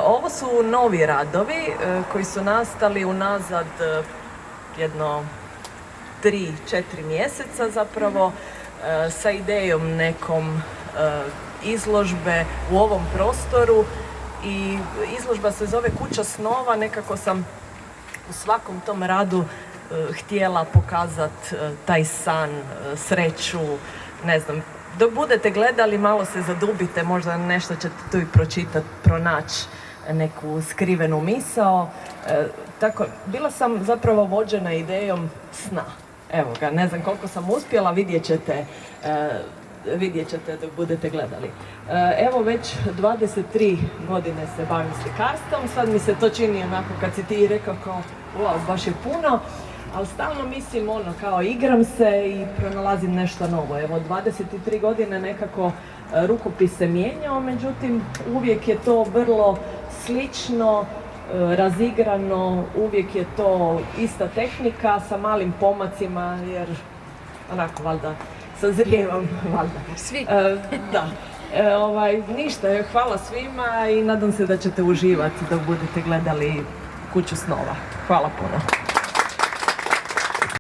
Ovo su novi radovi koji su nastali unazad jedno 3-4 mjeseca zapravo sa idejom nekom izložbe u ovom prostoru i izložba se zove Kuća snova. Nekako sam u svakom tom radu htjela pokazati taj san, sreću, ne znam. Dok budete gledali, malo se zadubite, možda nešto ćete tu i pročitati, pronaći neku skrivenu misao. Tako, bila sam zapravo vođena idejom sna. Evo ga, ne znam koliko sam uspjela, vidjet ćete dok budete gledali. Evo već 23 godine se bavim slikarstvom, sad mi se to čini onako kad si ti rekao kao wow, baš je puno, ali stalno mislim kao igram se i pronalazim nešto novo. Evo 23 godine nekako rukopis se mijenjao, međutim uvijek je to vrlo slično, razigrano, uvijek je to ista tehnika sa malim pomacima jer onako valjda sazrijevam, valjda. Svi. Da. Ništa, hvala svima i nadam se da ćete uživati dok budete gledali Kuću snova. Hvala puno.